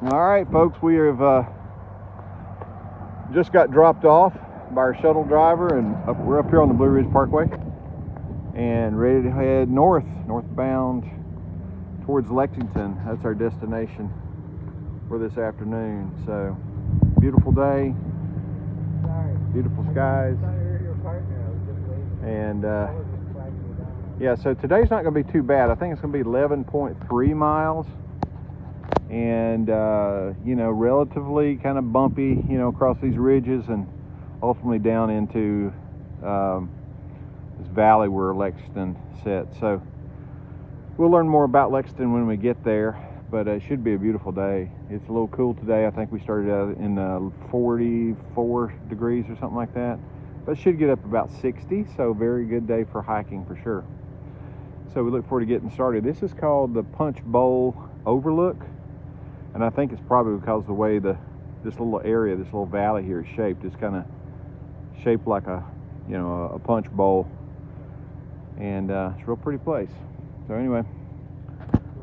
All right, folks, we have just got dropped off by our shuttle driver, and we're up here on the Blue Ridge Parkway and ready to head northbound towards Lexington. That's our destination for this afternoon. So, beautiful day, beautiful skies, and yeah, so today's not going to be too bad. I think it's going to be 11.3 miles. And relatively kind of bumpy, across these ridges and ultimately down into this valley where Lexington sits. So we'll learn more about Lexington when we get there, but it should be a beautiful day. It's a little cool today. I think we started out in 44 degrees or something like that, but it should get up about 60, so very good day for hiking for sure. So we look forward to getting started. This is called the Punch Bowl Overlook. And I think it's probably because of the way this little area, this little valley here is shaped. It's kind of shaped like a punch bowl. And it's a real pretty place. So anyway,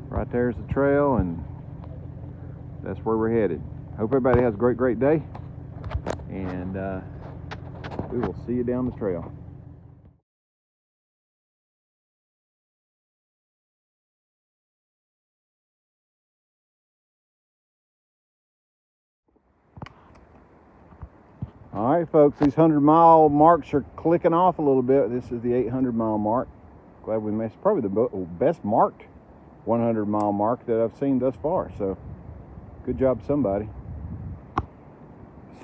right there's the trail, and that's where we're headed. Hope everybody has a great day. And we will see you down the trail. All right, folks, these 100-mile marks are clicking off a little bit. This is the 800-mile mark. Glad we missed probably the best marked 100-mile mark that I've seen thus far. So, good job, somebody.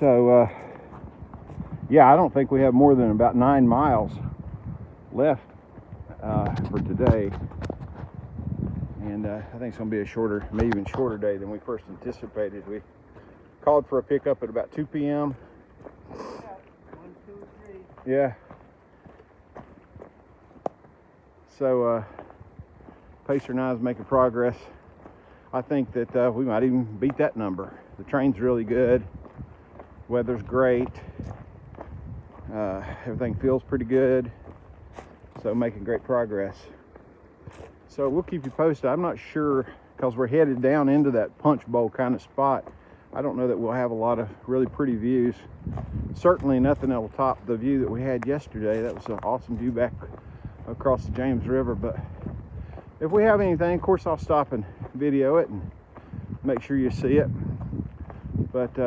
So, yeah, I don't think we have more than about 9 miles left for today. And I think it's going to be a shorter, maybe even shorter day than we first anticipated. We called for a pickup at about 2 p.m. Yeah. So Pacer and I is making progress. I think that we might even beat that number. The train's really good. Weather's great. Everything feels pretty good. So making great progress. So we'll keep you posted. I'm not sure, because we're headed down into that punch bowl kind of spot. I don't know that we'll have a lot of really pretty views. Certainly nothing that will top the view that we had yesterday. That was an awesome view back across the James River. But if we have anything, of course, I'll stop and video it and make sure you see it. But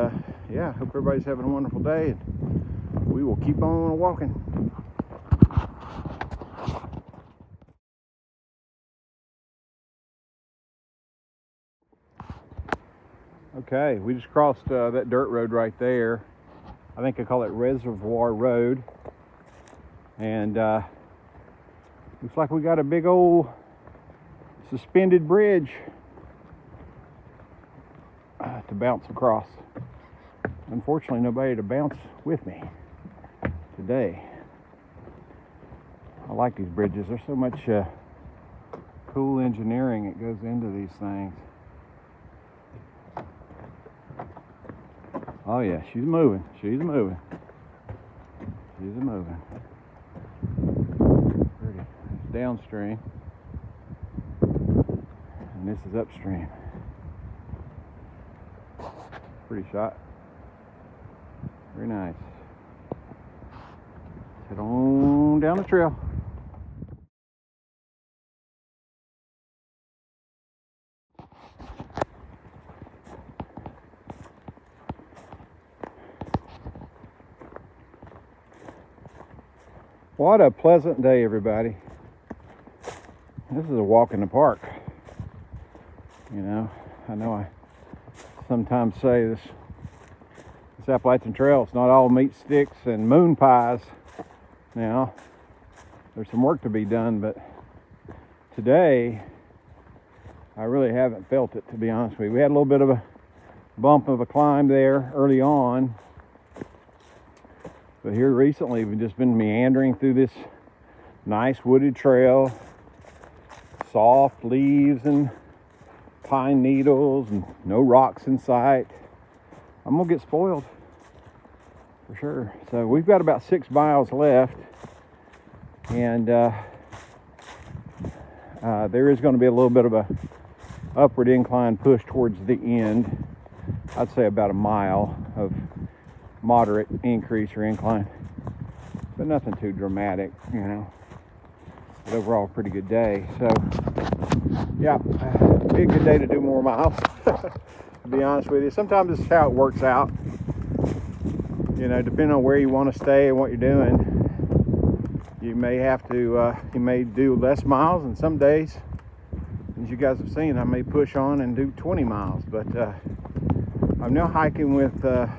yeah, hope everybody's having a wonderful day, and we will keep on walking. Okay, we just crossed that dirt road right there. I think I call it Reservoir Road. And looks like we got a big old suspended bridge to bounce across. Unfortunately, nobody to bounce with me today. I like these bridges. There's so much cool engineering that goes into these things. Oh yeah, she's moving. She's moving. She's moving. Pretty. It's downstream, and this is upstream. Pretty shot. Very nice. Let's head on down the trail. What a pleasant day, everybody. This is a walk in the park. I know I sometimes say this Appalachian Trail, it's not all meat sticks and moon pies. Now, there's some work to be done, but today, I really haven't felt it, to be honest with you. We had a little bit of a bump of a climb there early on. But here recently, we've just been meandering through this nice wooded trail, soft leaves and pine needles and no rocks in sight. I'm gonna get spoiled for sure. So we've got about 6 miles left, and there is going to be a little bit of a upward incline push towards the end. I'd say about a mile of moderate increase or incline, but nothing too dramatic, you know. But overall, pretty good day. So, yeah, be a good day to do more miles. To be honest with you, sometimes this is how it works out. You know, depending on where you want to stay and what you're doing, you may have to, you may do less miles, and some days, as you guys have seen, I may push on and do 20 miles. But I'm now hiking with my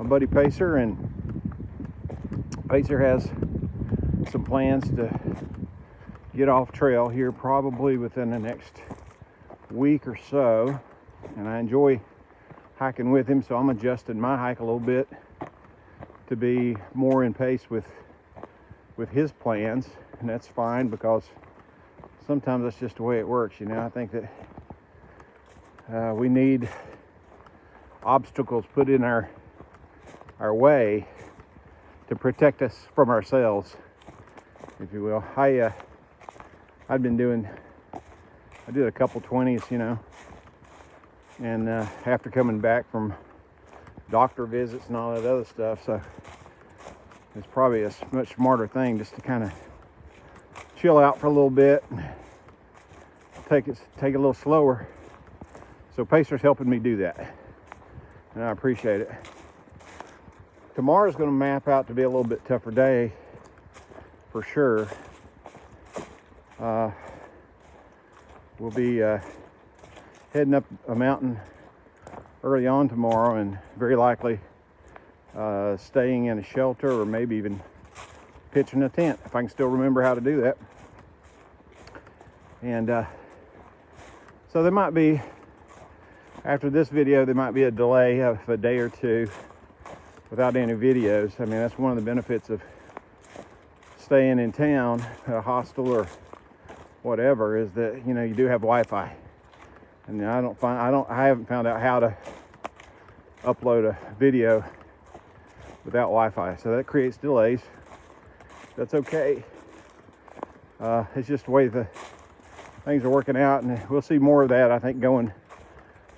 buddy Pacer, and Pacer has some plans to get off trail here probably within the next week or so, and I enjoy hiking with him, so I'm adjusting my hike a little bit to be more in pace with his plans, and that's fine, because sometimes that's just the way it works, you know. I think that we need obstacles put in our way to protect us from ourselves, if you will. I did a couple 20s, you know, and after coming back from doctor visits and all that other stuff, so it's probably a much smarter thing just to kind of chill out for a little bit and take it a little slower. So Pacer's helping me do that, and I appreciate it. Tomorrow's going to map out to be a little bit tougher day for sure. We'll be heading up a mountain early on tomorrow, and very likely staying in a shelter, or maybe even pitching a tent, if I can still remember how to do that. And so there might be, after this video, there might be a delay of a day or two without any videos. I mean, that's one of the benefits of staying in town, a hostel or whatever, is that, you know, you do have Wi-Fi. And I haven't found out how to upload a video without Wi-Fi, so that creates delays. That's okay. It's just the way the things are working out, and we'll see more of that, I think, going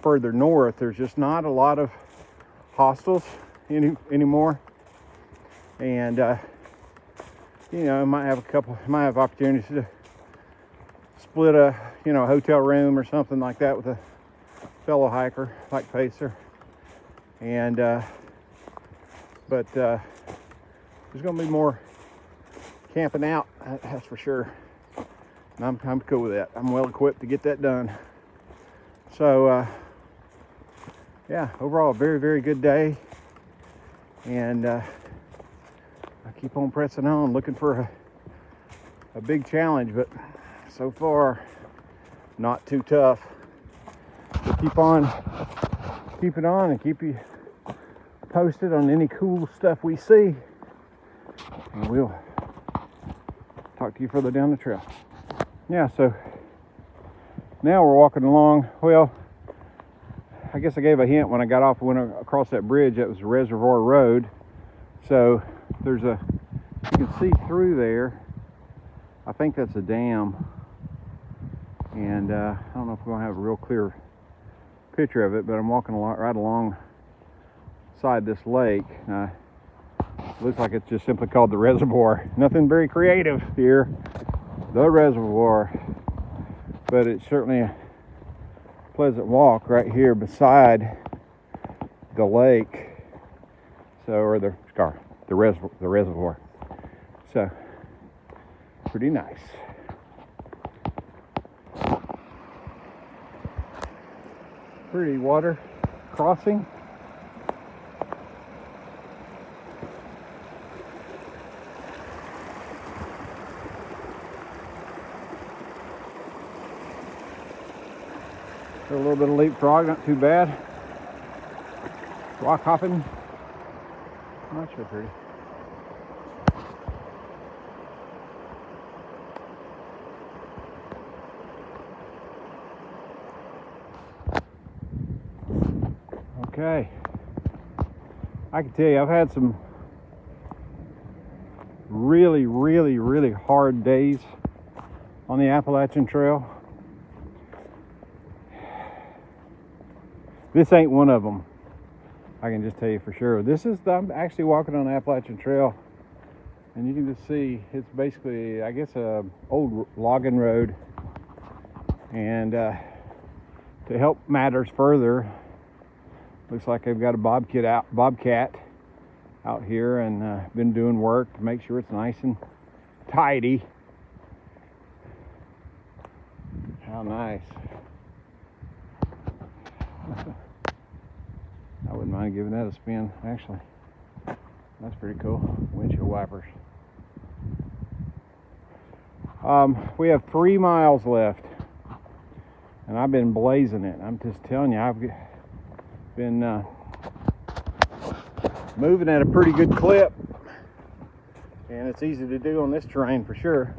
further north. There's just not a lot of hostels anymore, and you know, might have opportunities to split a hotel room or something like that with a fellow hiker like Pacer. And but there's going to be more camping out, that's for sure. And I'm cool with that. I'm well equipped to get that done. So yeah, overall a very, very good day, and I keep on pressing on, looking for a big challenge, but so far not too tough. So keep it on and keep you posted on any cool stuff we see, and we'll talk to you further down the trail. Yeah, so now we're walking along. Well, I guess I gave a hint when I got off and went across that bridge. That was Reservoir Road. So you can see through there. I think that's a dam, and I don't know if we're gonna have a real clear picture of it, but I'm walking right alongside this lake. Looks like it's just simply called the Reservoir. Nothing very creative here, the Reservoir, but it's certainly a pleasant walk right here beside the lake. So, or the reservoir. So, pretty nice. Pretty water crossing. A little bit of leapfrog, not too bad. Rock hopping, not so pretty. Okay, I can tell you I've had some really, really, really hard days on the Appalachian Trail. This ain't one of them. I can just tell you for sure. I'm actually walking on the Appalachian Trail, and you can just see it's basically, I guess, a old logging road. And to help matters further, looks like they've got a bobcat out here, and been doing work to make sure it's nice and tidy. How nice. I wouldn't mind giving that a spin, actually. That's pretty cool. Windshield wipers. We have 3 miles left, and I've been blazing it. I'm just telling you, I've been moving at a pretty good clip, and it's easy to do on this terrain for sure.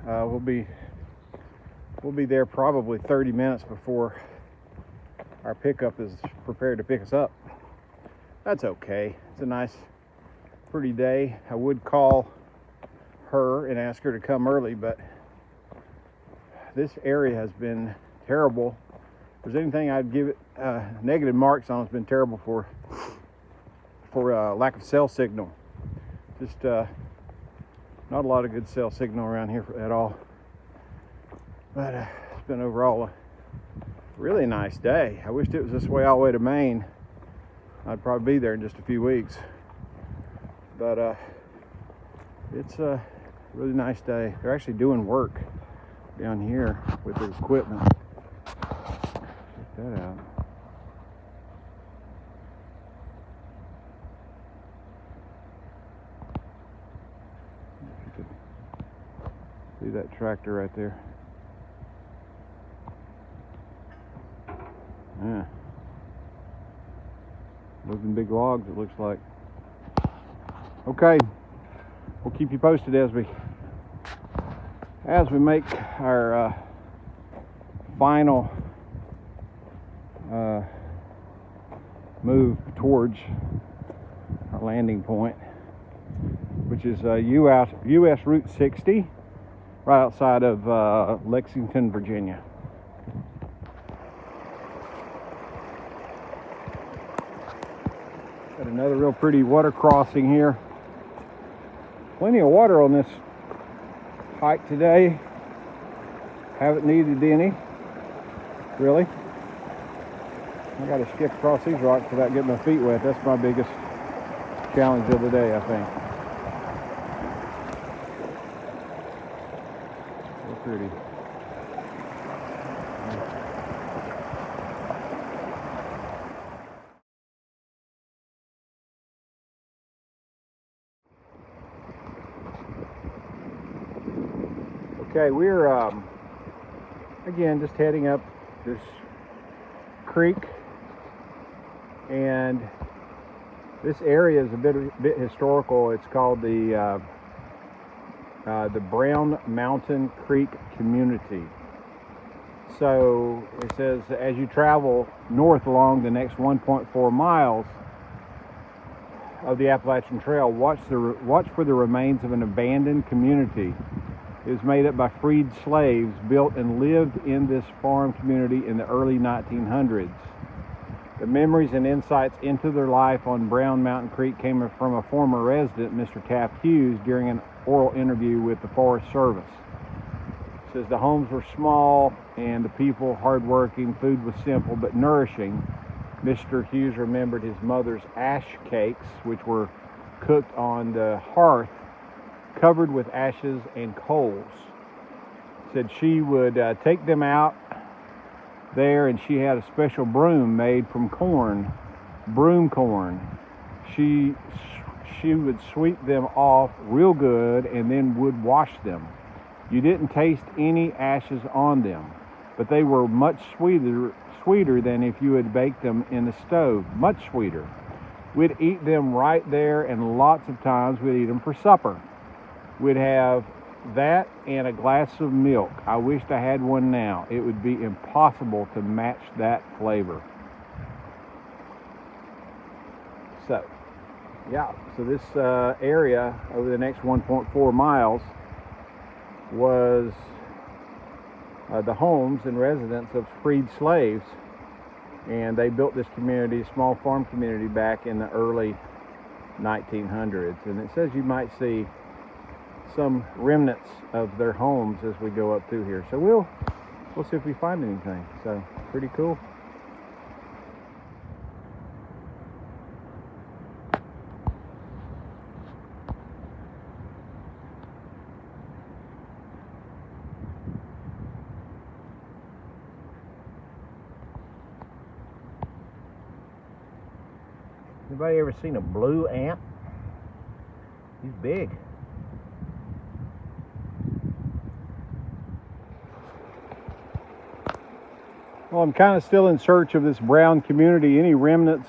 We'll be there probably 30 minutes before our pickup is prepared to pick us up. That's okay. It's a nice, pretty day. I would call her and ask her to come early, but this area has been terrible. If there's anything I'd give it negative marks on, it's been terrible for lack of cell signal. Just not a lot of good cell signal around here at all. But it's been overall a really nice day. I wished it was this way all the way to Maine. I'd probably be there in just a few weeks. But it's a really nice day. They're actually doing work down here with their equipment. Check that out. If you could see that tractor right there. Yeah. Moving big logs, it looks like. Okay. We'll keep you posted as we make our final move towards our landing point, which is US Route 60, right outside of Lexington, Virginia. Got another real pretty water crossing here. Plenty of water on this hike today. Haven't needed any, really. I got to skip across these rocks without getting my feet wet. That's my biggest challenge of the day, I think. So pretty. Okay, we're again just heading up this creek, and this area is a bit historical. It's called the Brown Mountain Creek Community. So it says as you travel north along the next 1.4 miles of the Appalachian Trail, watch for the remains of an abandoned community. It was made up by freed slaves built and lived in this farm community in the early 1900s. The memories and insights into their life on Brown Mountain Creek came from a former resident, Mr. Taft Hughes, during an oral interview with the Forest Service. It says the homes were small and the people hardworking, food was simple but nourishing. Mr. Hughes remembered his mother's ash cakes, which were cooked on the hearth covered with ashes and coals. Said she would take them out there, and she had a special broom made from corn, broom corn. She would sweep them off real good and then would wash them. You didn't taste any ashes on them, but they were much sweeter than if you had baked them in the stove, much sweeter. We'd eat them right there, and lots of times we'd eat them for supper. We'd have that and a glass of milk. I wished I had one now. It would be impossible to match that flavor. So, yeah, so this area over the next 1.4 miles was the homes and residence of freed slaves And they built this community, small farm community, back in the early 1900s. And it says you might see some remnants of their homes as we go up through here. So we'll see if we find anything. So pretty cool. Anybody ever seen a blue ant? He's big. Well, I'm kind of still in search of this brown community. Any remnants,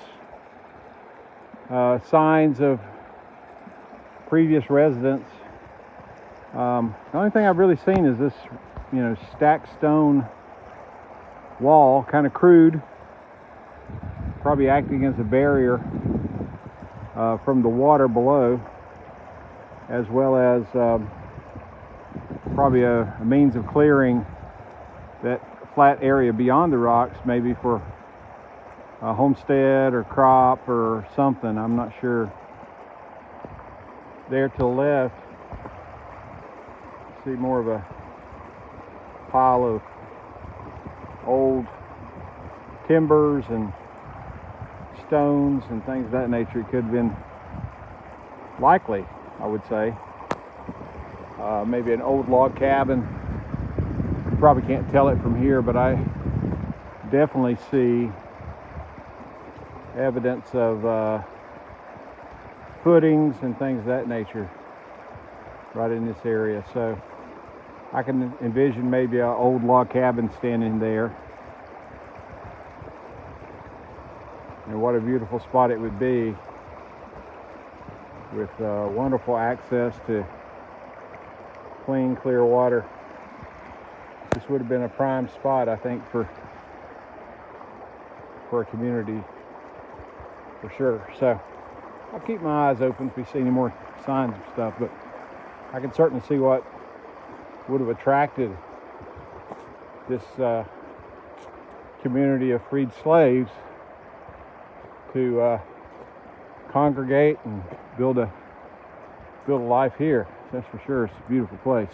signs of previous residents. The only thing I've really seen is this, stacked stone wall, kind of crude, probably acting as a barrier from the water below, as well as probably a means of clearing that flat area beyond the rocks, maybe for a homestead or crop or something. I'm not sure. There to the left, see more of a pile of old timbers and stones and things of that nature. It could have been likely, I would say, maybe an old log cabin. You probably can't tell it from here, but I definitely see evidence of footings and things of that nature right in this area. So I can envision maybe an old log cabin standing there. And what a beautiful spot it would be, with wonderful access to clean, clear water. This would have been a prime spot, I think, for a community, for sure. So I'll keep my eyes open if we see any more signs of stuff, but I can certainly see what would have attracted this community of freed slaves to congregate and build a life here. That's for sure. It's a beautiful place.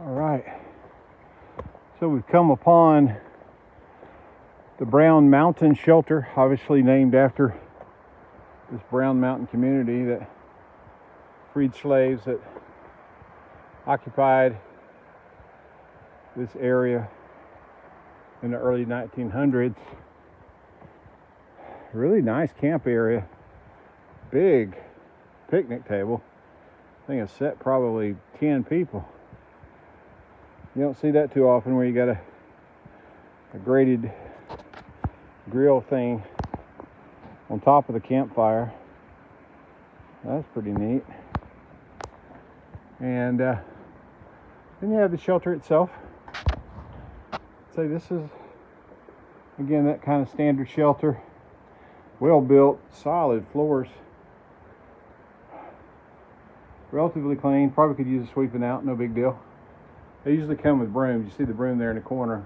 All right, so we've come upon the Brown Mountain Shelter, obviously named after this Brown Mountain community that freed slaves that occupied this area in the early 1900s. Really nice camp area, big picnic table. I think it's set probably 10 people. You don't see that too often, where you got a grated grill thing on top of the campfire. That's pretty neat. And then you have the shelter itself. So this is, again, that kind of standard shelter. Well built, solid floors. Relatively clean. Probably could use a sweeping out, no big deal. They usually come with brooms. You see the broom there in the corner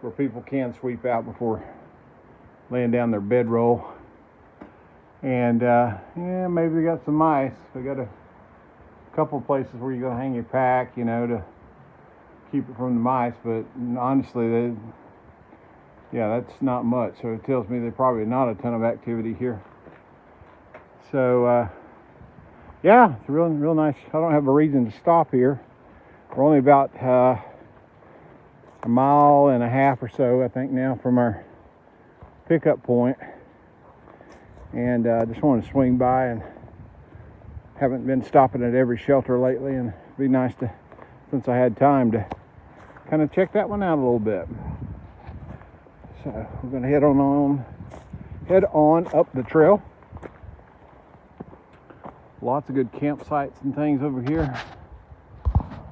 where people can sweep out before laying down their bedroll. And yeah, maybe they got some mice. They got a couple of places where you go hang your pack, to keep it from the mice. But honestly, that's not much. So it tells me there's probably not a ton of activity here. So Yeah, it's real nice. I don't have a reason to stop here. We're only about a mile and a half or so, I think, now from our pickup point. And just wanted to swing by, and haven't been stopping at every shelter lately, and it'd be nice to, since I had time, to kind of check that one out a little bit. So we're gonna head on up the trail. Lots of good campsites and things over here.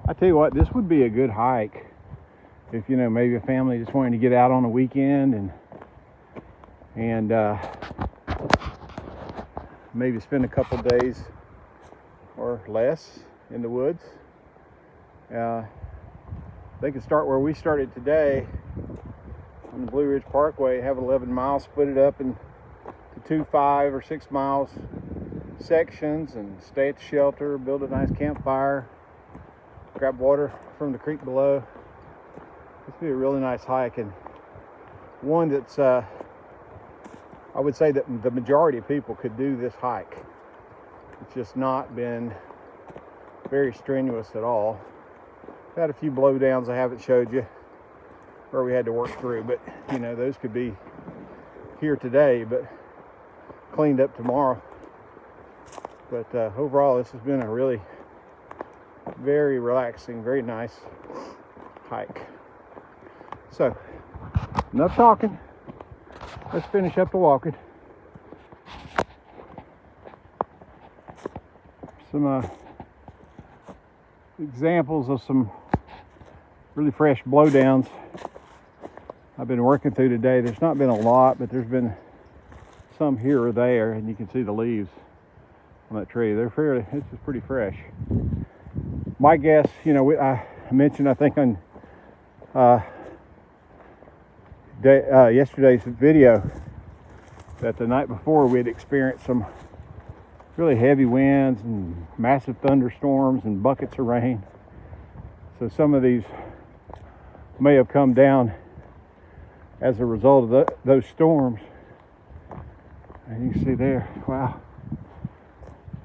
I tell you what, this would be a good hike if, you know, maybe a family just wanted to get out on a weekend and maybe spend a couple days or less in the woods. They could start where we started today on the Blue Ridge Parkway, have 11 miles, split it up into 2 5 or 6 miles sections, and stay at the shelter, build a nice campfire, grab water from the creek below. This would be a really nice hike, and one that's I would say that the majority of people could do this hike. It's just not been very strenuous at all. Had a few blowdowns I haven't showed you where we had to work through, but you know, those could be here today but cleaned up tomorrow. But overall, this has been a really very relaxing, very nice hike. So, enough talking. Let's finish up the walking. Some examples of some really fresh blowdowns I've been working through today. There's not been a lot, but there's been some here or there, and you can see the leaves on that tree. They're fairly, it's just pretty fresh. My guess, you know, I mentioned, I think on yesterday's video, that the night before we had experienced some really heavy winds and massive thunderstorms and buckets of rain. So some of these may have come down as a result of those storms. And you can see there, wow,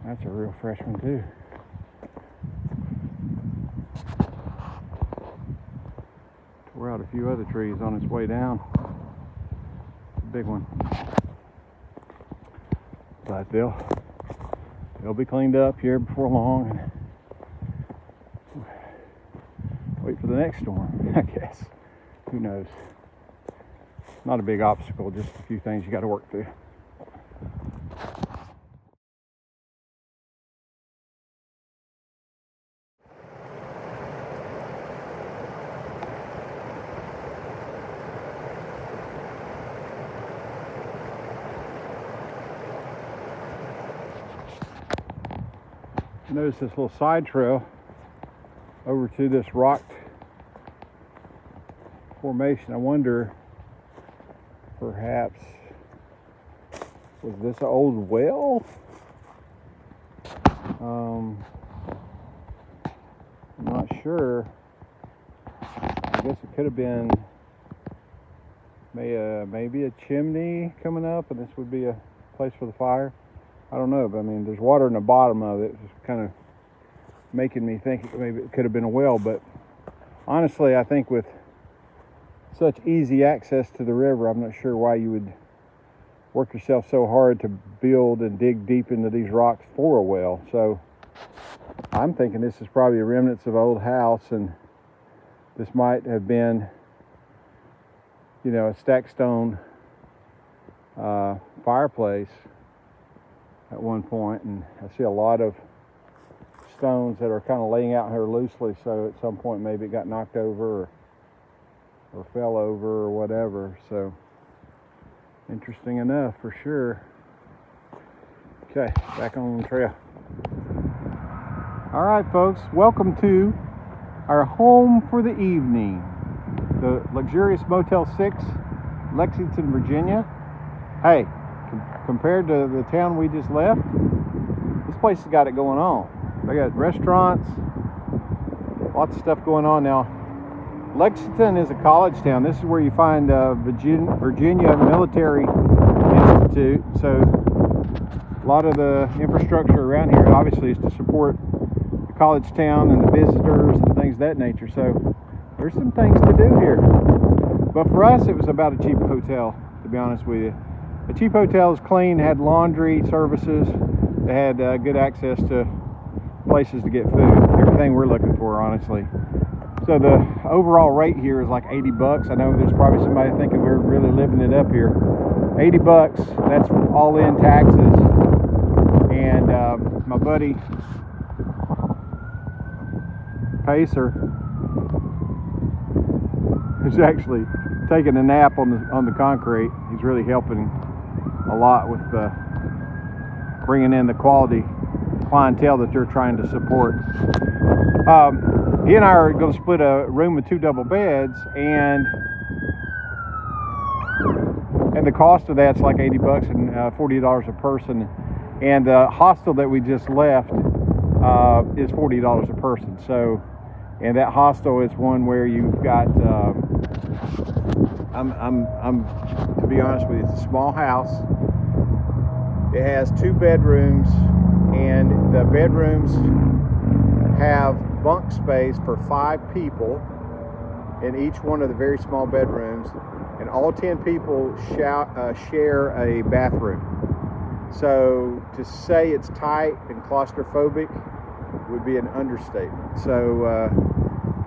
that's a real fresh one too. Tore out a few other trees on its way down. Big one. But they'll be cleaned up here before long, and wait for the next storm, I guess. Who knows? Not a big obstacle, just a few things you got to work through. Notice this little side trail over to this rocked formation. I wonder, perhaps, was this an old well? I'm not sure. I guess it could have been maybe a chimney coming up, and this would be a place for the fire. I don't know, but I mean, there's water in the bottom of it. It's kind of making me think maybe it could have been a well. But honestly, I think with such easy access to the river, I'm not sure why you would work yourself so hard to build and dig deep into these rocks for a well. So I'm thinking this is probably a remnants of an old house, and this might have been, you know, a stacked stone fireplace at one point, and I see a lot of stones that are kind of laying out here loosely, so at some point maybe it got knocked over or fell over or whatever. So interesting enough for sure. Okay, back on the trail. All right, folks, welcome to our home for the evening, the luxurious Motel 6, Lexington, Virginia. Hey, compared to the town we just left, this place has got it going on. They got restaurants, lots of stuff going on now. Lexington is a college town. This is where you find Virginia Military Institute. So lot of the infrastructure around here obviously is to support the college town and the visitors and things of that nature. So there's some things to do here. But for us, it was about a cheap hotel, to be honest with you. A cheap hotel is clean, had laundry services, they had good access to places to get food, everything we're looking for, honestly. So the overall rate here is like 80 bucks. I know there's probably somebody thinking we're really living it up here. 80 bucks, that's all in taxes. And my buddy Pacer is actually taking a nap on the concrete. He's really helping a lot with bringing in the quality clientele that they're trying to support. He and I are going to split a room with 2 double beds, and the cost of that's like 80 bucks and $40 a person. And the hostel that we just left is $40 a person. So, and that hostel is one where you've got I'm to be honest with you, it's a small house. It has 2 bedrooms, and the bedrooms have bunk space for 5 people in each one of the very small bedrooms, and all 10 people share a bathroom. So to say it's tight and claustrophobic would be an understatement. So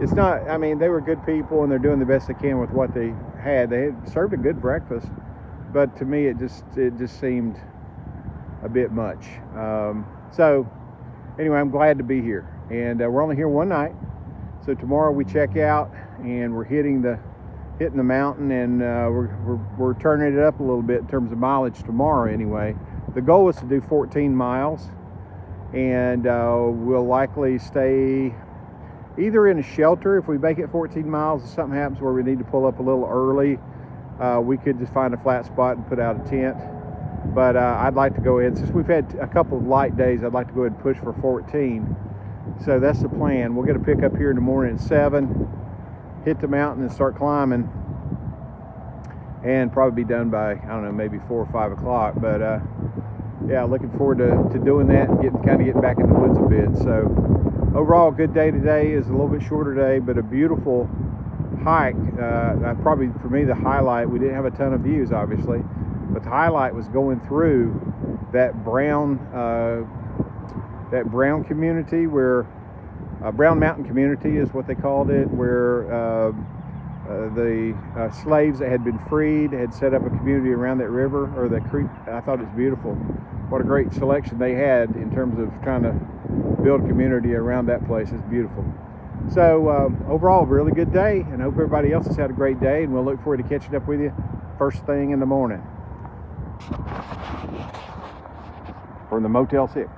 it's not, I mean, they were good people and they're doing the best they can with what they had. They had served a good breakfast, but to me it just seemed a bit much. So anyway, I'm glad to be here, and we're only here one night. So tomorrow we check out, and we're hitting the mountain, and we're turning it up a little bit in terms of mileage tomorrow. Anyway, the goal is to do 14 miles, and we'll likely stay either in a shelter if we make it 14 miles. If something happens where we need to pull up a little early, we could just find a flat spot and put out a tent. But I'd like to go ahead, since we've had a couple of light days, I'd like to go ahead and push for 14. So that's the plan. We'll get a pickup here in the morning at 7, hit the mountain and start climbing, and probably be done by, I don't know, maybe 4 or 5 o'clock. But yeah, looking forward to doing that and getting back in the woods a bit. So overall, good day today. Is a little bit shorter day, but a beautiful hike. Probably for me the highlight, we didn't have a ton of views obviously, but the highlight was going through that brown community, where Brown Mountain community is what they called it, where the slaves that had been freed had set up a community around that river or that creek. I thought it was beautiful. What a great selection they had in terms of trying to build community around that place. It's beautiful. So overall, really good day, and I hope everybody else has had a great day, and we'll look forward to catching up with you first thing in the morning from the Motel 6.